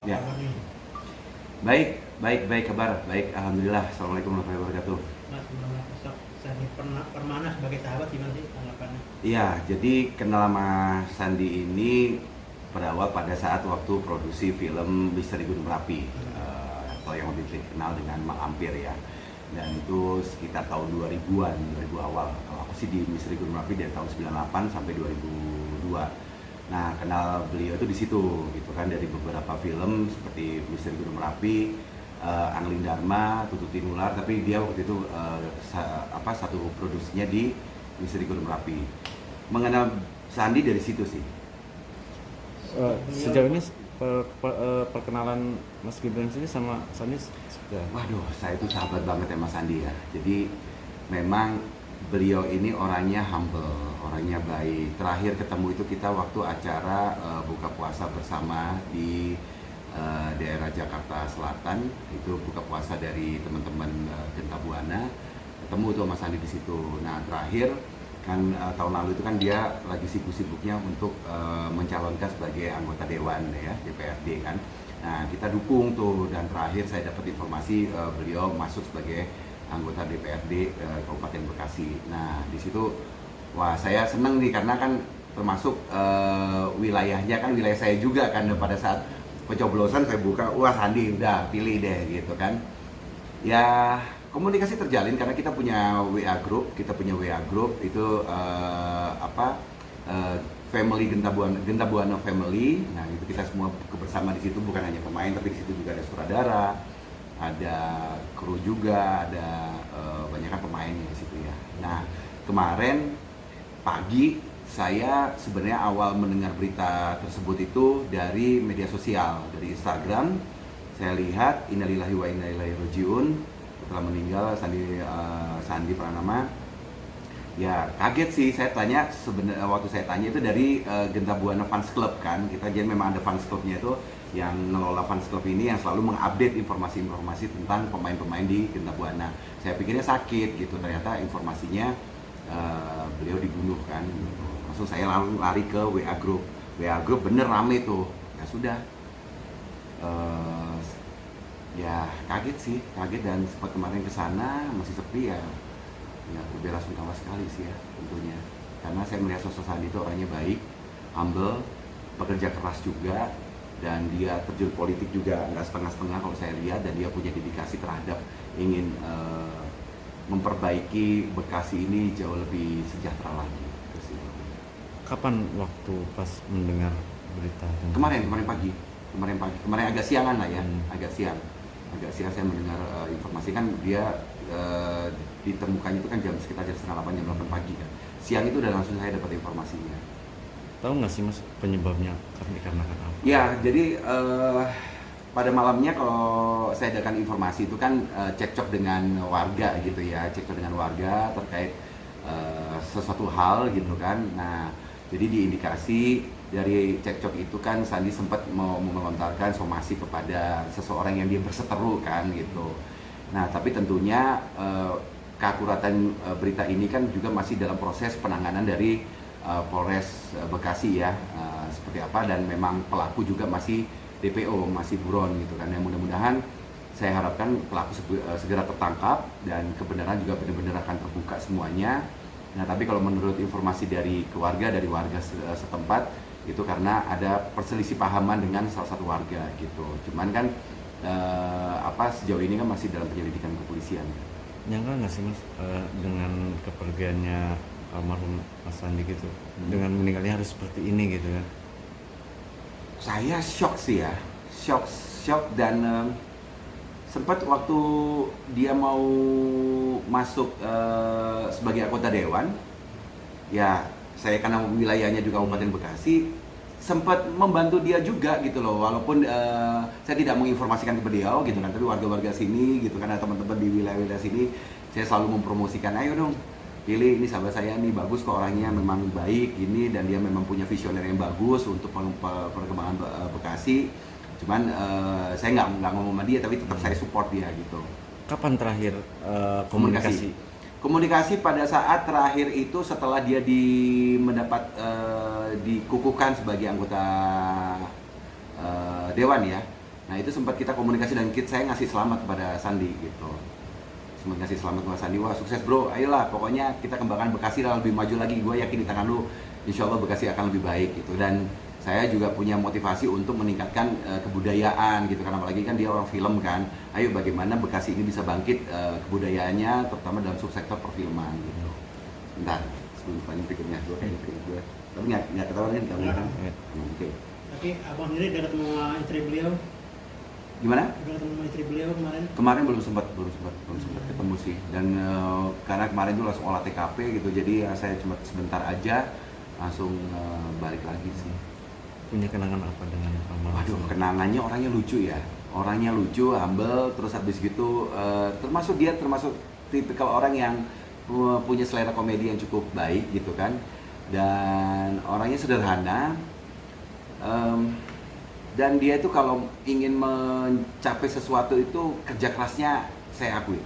Ya, baik, baik, baik kabar, baik, alhamdulillah. Assalamualaikum warahmatullahi wabarakatuh. Mas, mengenai sosok Sandi Permana sebagai sahabat gimana sih tanggapannya? Iya, jadi kenal sama Sandi ini berawal pada saat waktu produksi film Misteri Gunung Merapi, atau yang lebih dikenal dengan Mak Lampir ya. Dan itu sekitar tahun 2000-an, 2000 awal. Kalau aku sih di Misteri Gunung Merapi dari tahun 98 sampai 2002. Nah, kenal beliau itu di situ gitu kan, dari beberapa film seperti Misteri Gunung Merapi, Angling Dharma, Tututi Nular, tapi dia waktu itu satu produksinya di Misteri Gunung Merapi. Mengenal Sandi dari situ sih. Sejauh ini perkenalan Mas Gibran sendiri sama Sandi seperti apa? Waduh, saya itu sahabat banget ya Mas Sandi ya. Jadi memang beliau ini orangnya humble, orangnya baik. Terakhir ketemu itu kita waktu acara buka puasa bersama di daerah Jakarta Selatan. Itu buka puasa dari teman-teman Genta Buana. Ketemu tuh Mas Sandi di situ. Nah, terakhir kan tahun lalu itu kan dia lagi sibuk-sibuknya untuk mencalonkan sebagai anggota dewan ya, DPRD kan. Nah, kita dukung tuh, dan terakhir saya dapat informasi beliau masuk sebagai anggota DPRD Kabupaten Bekasi. Nah, di situ wah, saya seneng nih karena kan termasuk wilayahnya kan wilayah saya juga kan. Dan pada saat pencoblosan saya buka, wah Sandi udah pilih deh gitu kan. Ya, komunikasi terjalin karena kita punya WA group, itu family Genta Buana family. Nah, itu kita semua bersama di situ, bukan hanya pemain tapi di situ juga ada sutradara, ada kru juga, ada banyak kan pemainnya di situ ya. Nah, kemarin pagi saya sebenarnya awal mendengar berita tersebut itu dari media sosial, dari Instagram. Saya lihat innalillahi wa inna ilaihi rajiun, telah meninggal Sandi Pranama. Ya kaget sih, saya tanya sebenarnya, waktu saya tanya itu dari Genta Buana Fans Club kan. Kita jadi memang ada fans clubnya itu yang ngelola fans club ini, yang selalu mengupdate informasi-informasi tentang pemain-pemain di Genta Buana. Saya pikirnya sakit gitu, ternyata informasinya beliau dibunuh kan. Langsung saya lari ke WA group bener rame tuh. Ya sudah, ya kaget dan sempat kemarin ke sana masih sepi ya. Ya, berbela-sungkawa sekali sih ya tentunya, karena saya melihat sosok Sandi itu orangnya baik, humble, pekerja keras juga, dan dia terjun politik juga nggak setengah-setengah kalau saya lihat, dan dia punya dedikasi terhadap ingin memperbaiki Bekasi ini jauh lebih sejahtera lagi. Kapan waktu pas mendengar berita? Kemarin pagi, kemarin agak siangan lah ya, agak siang saya mendengar informasi kan dia ditemukannya itu kan sekitar jam setengah 8, jam 8 pagi kan. Siang itu udah langsung saya dapat informasinya. Tahu nggak sih Mas penyebabnya dikarenakan apa? Ya, jadi pada malamnya kalau saya dapatkan informasi itu kan cekcok dengan warga gitu ya, terkait sesuatu hal gitu kan. Nah, jadi diindikasi dari cekcok itu kan Sandi sempat mau melontarkan somasi kepada seseorang yang dia berseteru kan gitu. Nah, tapi tentunya keakuratan berita ini kan juga masih dalam proses penanganan dari Polres Bekasi ya, seperti apa, dan memang pelaku juga masih DPO, masih buron gitu kan. Yang mudah-mudahan saya harapkan pelaku segera tertangkap dan kebenaran juga benar-benar akan terbuka semuanya. Nah, tapi kalau menurut informasi dari keluarga, dari warga setempat, itu karena ada perselisih pahaman dengan salah satu warga gitu. Cuman kan sejauh ini kan masih dalam penyelidikan kepolisian. Nyangka nggak sih Mas dengan kepergiannya almarhum Mas Sandi gitu, dengan meninggalnya harus seperti ini gitu kan? Saya shock sih ya, shock dan sempat waktu dia mau masuk sebagai anggota dewan, ya saya karena wilayahnya juga Kabupaten Bekasi, sempat membantu dia juga gitu loh, walaupun saya tidak menginformasikan ke beliau gitu kan, tapi warga-warga sini gitu kan, ada teman-teman di wilayah-wilayah sini, saya selalu mempromosikan, ayo dong pilih ini sahabat saya nih, bagus kok orangnya, memang baik gini, dan dia memang punya visioner yang bagus untuk perkembangan Bekasi. Cuman saya nggak ngomong sama dia, tapi tetap saya support dia gitu. Kapan terakhir Komunikasi pada saat terakhir itu setelah dia dikukuhkan sebagai anggota dewan ya. Nah itu sempat kita komunikasi dan saya ngasih selamat kepada Sandi gitu. Sempat ngasih selamat kepada Sandi, wah sukses bro, ayolah pokoknya kita kembangkan Bekasi lah, lebih maju lagi. Gue yakin di tangan lu, insya Allah Bekasi akan lebih baik gitu. Dan saya juga punya motivasi untuk meningkatkan kebudayaan gitu kan, apalagi kan dia orang film kan. Ayo bagaimana Bekasi ini bisa bangkit kebudayaannya, terutama dalam subsektor perfilman gitu. Bentar, sebelum pertanyaan berikutnya, gue kayak gue. Tapi nggak ketahuan kan kamu kan? Oke. Tapi abang sendiri udah ketemu sama istri beliau? Gimana? Udah ketemu sama istri beliau kemarin? Kemarin belum sempat ketemu sih. Dan karena kemarin tuh langsung olah TKP gitu, jadi saya cuma sebentar aja langsung balik lagi sih. Punya kenangan apa dengan almarhum? Waduh, kenangannya orangnya lucu ya. Orangnya lucu, humble, terus habis gitu termasuk tipikal orang yang punya selera komedi yang cukup baik gitu kan. Dan orangnya sederhana. Dan dia itu kalau ingin mencapai sesuatu itu kerja kerasnya saya akui.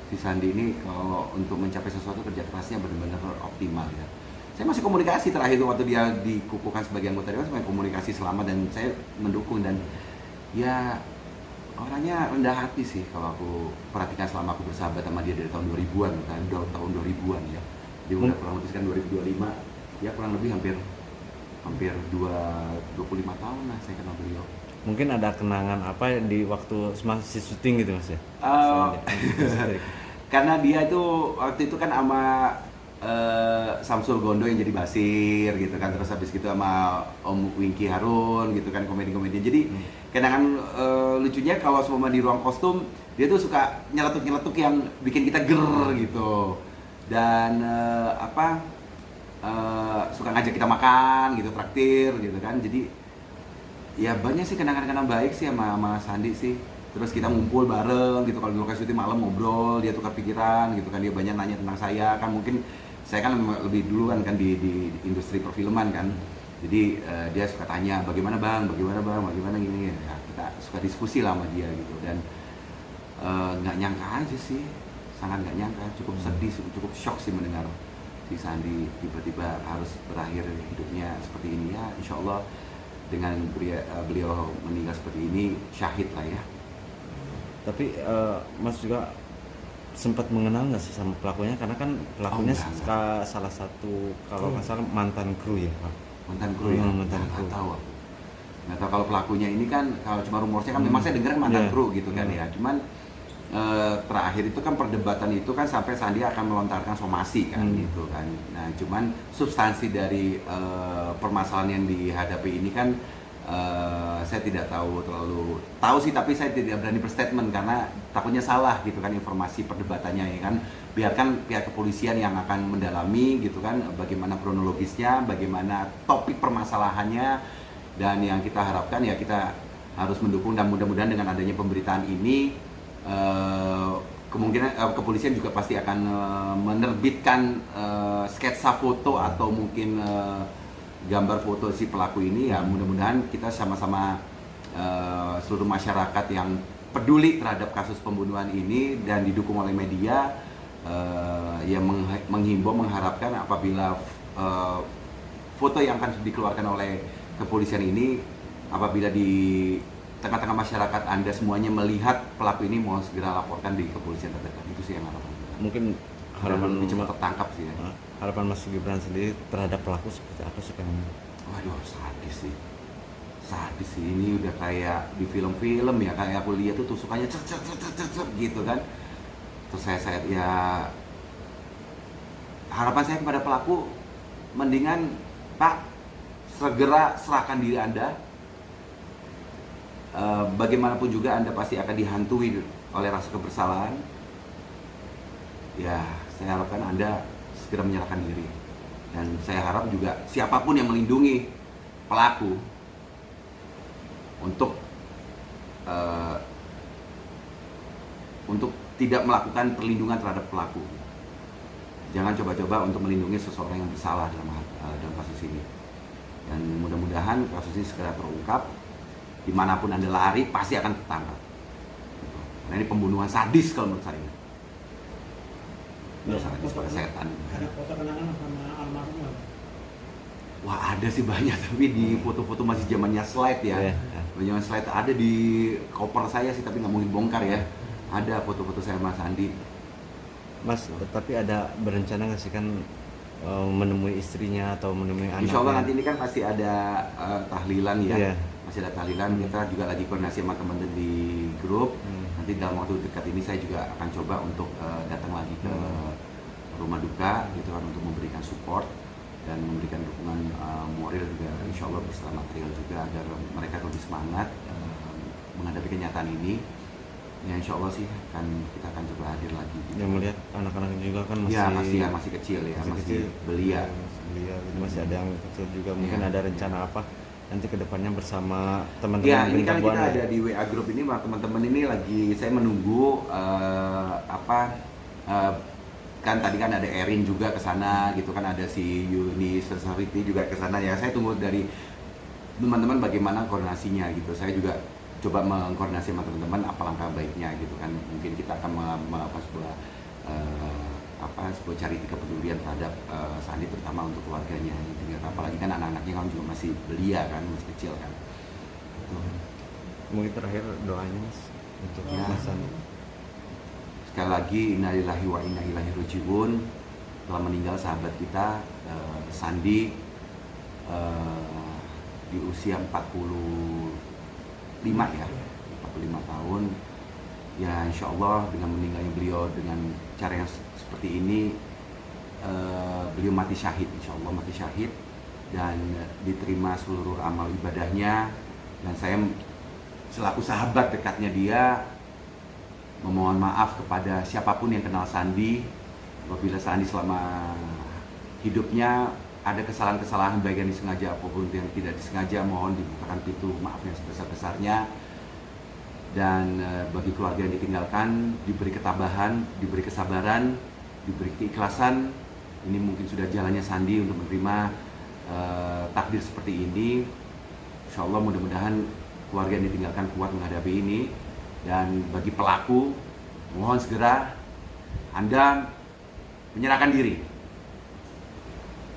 Si Sandi ini kalau untuk mencapai sesuatu kerja kerasnya benar-benar optimal ya. Saya masih komunikasi terakhir waktu dia dikukuhkan sebagai anggota dewan, saya komunikasi selama dan saya mendukung. Dan ya orangnya rendah hati sih kalau aku perhatikan selama aku bersahabat sama dia dari tahun 2000-an kan, tahun 2000-an ya. Dia udah kurang lebih kan 2025, ya kurang lebih hampir 25 tahun lah saya kenal beliau. Mungkin ada kenangan apa di waktu masih syuting gitu mas ya? Karena dia itu waktu itu kan sama Samsul Gondo yang jadi Basir gitu kan, terus habis gitu sama Om Wingky Harun gitu kan, komedi-komedi. Jadi kenangan lucunya kalau semua di ruang kostum dia tuh suka nyeletuk-nyeletuk yang bikin kita ger gitu. Dan suka ngajak kita makan gitu, traktir gitu kan. Jadi ya banyak sih kenangan-kenangan baik sih sama Sandi sih. Terus kita ngumpul bareng gitu, kalau di lokasi syuting malam ngobrol, dia tukar pikiran gitu kan, dia banyak nanya tentang saya kan, mungkin saya kan lebih dulu kan di industri perfilman kan. Jadi dia suka tanya bagaimana bang gini ya, kita suka diskusi lah sama dia gitu. Dan nggak nyangka aja sih, sangat nggak nyangka, cukup sedih, cukup shock sih mendengar si Sandi tiba-tiba harus berakhir hidupnya seperti ini. Ya insya Allah dengan beliau meninggal seperti ini syahid lah ya. Tapi mas juga sempat mengenal nggak sih sama pelakunya, karena kan pelakunya salah satu kalau nggak salah mantan kru ya pak. Mantan kru ya, mantan kru. Nggak tahu kalau pelakunya ini kan, kalau cuma rumornya kan memang saya dengar mantan kru gitu kan ya. Cuman terakhir itu kan perdebatan itu kan sampai Sandi akan melontarkan somasi kan gitu kan. Nah cuman substansi dari permasalahan yang dihadapi ini kan saya tidak tahu sih, tapi saya tidak berani berstatement karena takutnya salah gitu kan informasi perdebatannya ya kan. Biarkan pihak kepolisian yang akan mendalami gitu kan, bagaimana kronologisnya, bagaimana topik permasalahannya. Dan yang kita harapkan ya kita harus mendukung, dan mudah-mudahan dengan adanya pemberitaan ini kemungkinan kepolisian juga pasti akan menerbitkan sketsa foto atau mungkin gambar foto si pelaku ini. Ya mudah-mudahan kita sama-sama seluruh masyarakat yang peduli terhadap kasus pembunuhan ini dan didukung oleh media yang menghimbau, mengharapkan apabila foto yang akan dikeluarkan oleh kepolisian ini, apabila di tengah-tengah masyarakat Anda semuanya melihat pelaku ini, mau segera laporkan di kepolisian terdekat. Itu sih yang harapan kita. Mungkin harapan cuma tertangkap sih ya. Harapan Mas Gibran sendiri terhadap pelaku seperti apa sih kan? Waduh, sadis sih. Ini udah kayak di film-film ya, kayak aku lihat tuh tusukannya cer gitu kan. Terus saya ya harapan saya kepada pelaku, mendingan Pak segera serahkan diri Anda. Bagaimanapun juga Anda pasti akan dihantui oleh rasa kebersalahan. Ya, saya harapkan Anda segera menyerahkan diri. Dan saya harap juga siapapun yang melindungi pelaku untuk tidak melakukan perlindungan terhadap pelaku. Jangan coba-coba untuk melindungi seseorang yang bersalah dalam kasus ini. Dan mudah-mudahan kasus ini segera terungkap. Dimanapun Anda lari pasti akan tertangkap. Karena ini pembunuhan sadis kalau menurut saya. Sadis pada setan. Ada foto kenangan sama almarhum? Wah ada sih banyak, tapi di foto-foto masih zamannya slide ya. Benjamin Slide ada di koper saya sih, tapi nggak mungkin bongkar ya. Ada foto-foto saya sama Sandi. Mas, tapi ada berencana nggak sih kan menemui istrinya atau menemui anaknya? Insya Allah nanti ini kan masih ada tahlilan ya. Iya. Masih ada tahlilan, kita juga lagi koordinasi sama teman-teman di grup. Nanti dalam waktu dekat ini saya juga akan coba untuk datang lagi ke rumah duka gitu kan, untuk memberikan support dan memberikan dukungan moral juga, insya Allah beserta material juga, agar mereka lebih semangat menghadapi kenyataan ini. Ya insya Allah sih kita akan coba hadir lagi gitu. Yang melihat anak-anak juga kan masih Ya masih kecil ya, masih belia. Gitu. Masih ada yang kecil juga, mungkin ada rencana apa nanti kedepannya bersama teman-teman Ya ini kan Bintang Buana kita ada di WA group ini, teman-teman ini lagi saya menunggu kan tadi kan ada Erin juga ke sana gitu kan, ada si University juga ke sana ya. Saya tunggu dari teman-teman bagaimana koordinasinya gitu. Saya juga coba mengkoordinasi sama teman-teman apa langkah baiknya gitu kan. Mungkin kita akan melakukan sebuah charity kepedulian terhadap Sandi, terutama untuk keluarganya gitu ya. Apalagi kan anak-anaknya kan juga masih belia kan, masih kecil kan. Gitu. Mungkin terakhir doanya Mas untuk Mas Sandi. Sekali lagi innalillahi wa inna ilaihi rajiun. Telah meninggal sahabat kita Sandi di usia 45 ya, 45 tahun. Ya insya Allah dengan meninggalnya beliau dengan cara yang seperti ini, beliau mati syahid, insya Allah mati syahid, dan diterima seluruh amal ibadahnya. Dan saya selaku sahabat dekatnya dia memohon maaf kepada siapapun yang kenal Sandi apabila Sandi selama hidupnya ada kesalahan-kesalahan baik yang disengaja apapun yang tidak disengaja. Mohon dibukakan pintu maaf yang sebesar-besarnya, dan bagi keluarga yang ditinggalkan diberi ketabahan, diberi kesabaran, diberi keikhlasan. Ini mungkin sudah jalannya Sandi untuk menerima takdir seperti ini. Insya Allah mudah-mudahan keluarga yang ditinggalkan kuat menghadapi ini. Dan bagi pelaku, mohon segera Anda menyerahkan diri.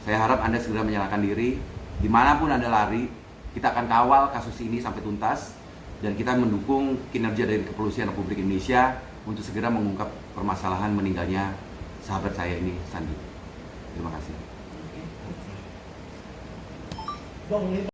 Saya harap Anda segera menyerahkan diri. Dimanapun Anda lari, kita akan kawal kasus ini sampai tuntas. Dan kita mendukung kinerja dari Kepolisian Republik Indonesia untuk segera mengungkap permasalahan meninggalnya sahabat saya ini, Sandi. Terima kasih.